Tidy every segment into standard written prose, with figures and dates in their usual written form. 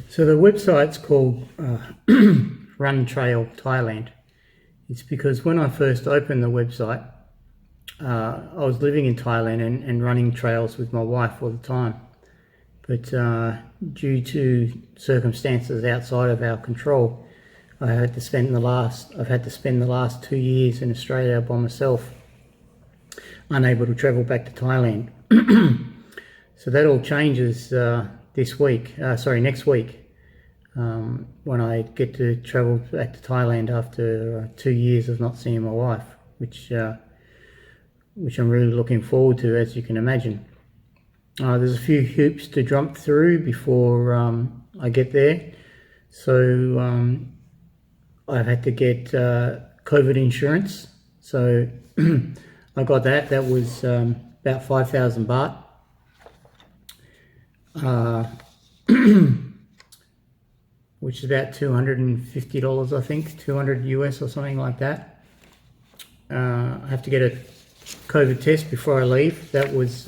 So the website's called Run Trail Thailand. It's because when I first opened the website, I was living in Thailand and running trails with my wife all the time. But due to circumstances outside of our control, I've had to spend the last 2 years in Australia by myself, unable to travel back to Thailand. So that all changes next week, when I get to travel back to Thailand after 2 years of not seeing my wife, which I'm really looking forward to, as you can imagine. There's a few hoops to jump through before I get there. So I've had to get COVID insurance. So I got that. That was about 5,000 baht. Which is about $250, I think, 200 US or something like that. I have to get a COVID test before I leave. That was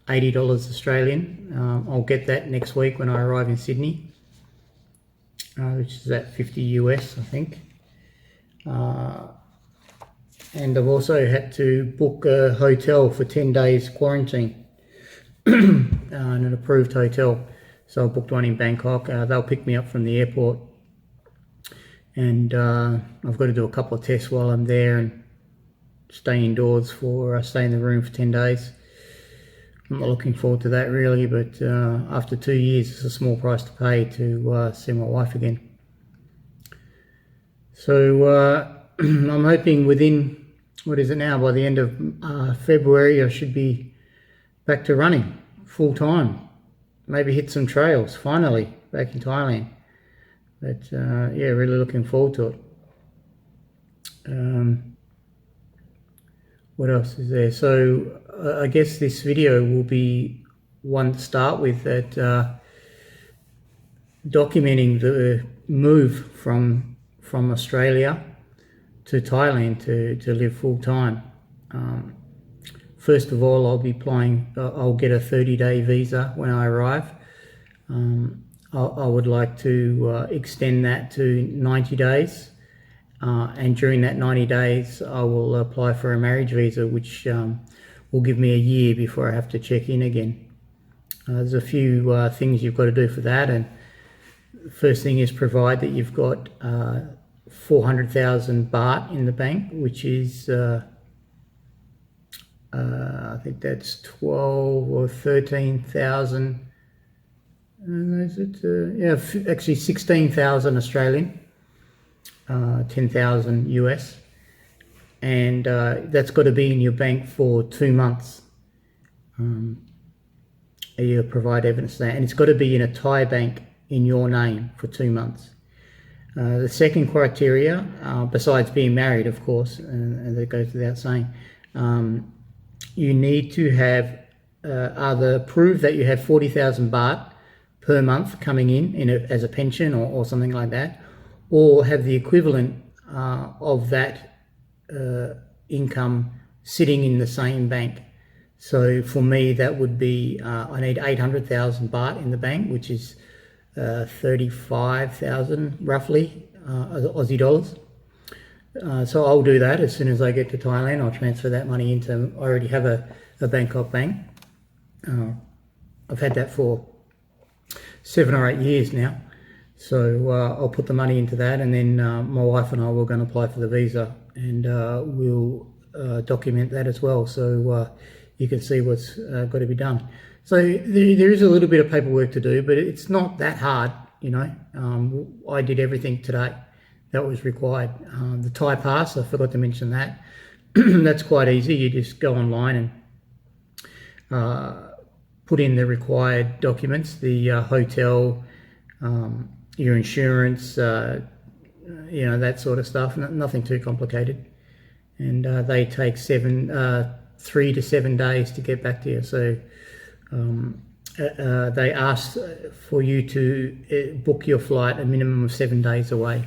$80 Australian. I'll get that next week when I arrive in Sydney, which is at 50 US, I think. And I've also had to book a hotel for 10 days quarantine, in an approved hotel. So I booked one in Bangkok. They'll pick me up from the airport, and I've got to do a couple of tests while I'm there and stay indoors stay in the room for 10 days. I'm not looking forward to that really, but after 2 years, it's a small price to pay to see my wife again. So I'm hoping within, what is it now, by the end of February, I should be back to running full time. Maybe hit some trails, finally, back in Thailand. But yeah, really looking forward to it. What else is there? So I guess this video will be one to start with, that documenting the move from Australia to Thailand to live full time. First of all, I'll get a 30-day visa when I arrive. I would like to extend that to 90 days. And during that 90 days, I will apply for a marriage visa, which will give me a year before I have to check in again. There's a few things you've got to do for that. And the first thing is provide that you've got 400,000 baht in the bank, which is I think that's 12 or 13,000. Actually 16,000 Australian, 10,000 US, and that's got to be in your bank for 2 months. You provide evidence of that, and it's got to be in a Thai bank in your name for 2 months. The second criteria, besides being married, of course, and that goes without saying, you need to have either prove that you have 40,000 baht per month coming in as a pension or something like that, or have the equivalent of that income sitting in the same bank. So for me, that would be, I need 800,000 baht in the bank, which is 35,000 roughly Aussie dollars. So I'll do that as soon as I get to Thailand. I'll transfer that money into, I already have a Bangkok bank. I've had that for 7 or 8 years now. So I'll put the money into that, and then my wife and I were going to apply for the visa, and we'll document that as well, so you can see what's got to be done. So there is a little bit of paperwork to do, but it's not that hard, you know. I did everything today that was required. The Thai pass, I forgot to mention that. That's quite easy. You just go online and put in the required documents, the hotel, your insurance, you know, that sort of stuff. Nothing too complicated. And they take 3 to 7 days to get back to you. So they ask for you to book your flight a minimum of 7 days away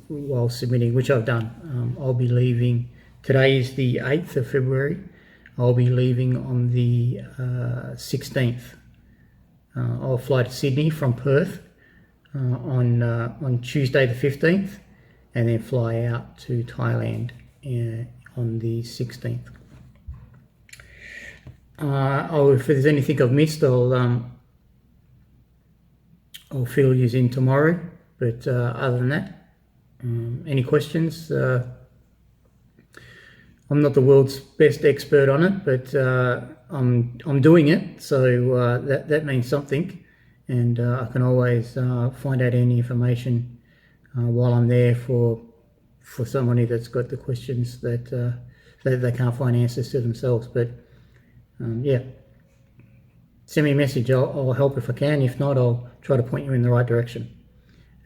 while submitting, which I've done. I'll be leaving, today is the 8th of February. I'll be leaving on the 16th I'll fly to Sydney from Perth on Tuesday the 15th, and then fly out to Thailand on the 16th. If there's anything I've missed, I'll fill you in tomorrow. But other than that, any questions? I'm not the world's best expert on it, but I'm doing it, so that means something. And I can always find out any information while I'm there for somebody that's got the questions that they can't find answers to themselves. But yeah, send me a message. I'll help if I can. If not, I'll try to point you in the right direction.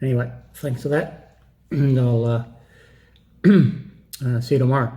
Anyway, thanks for that, and I'll see you tomorrow.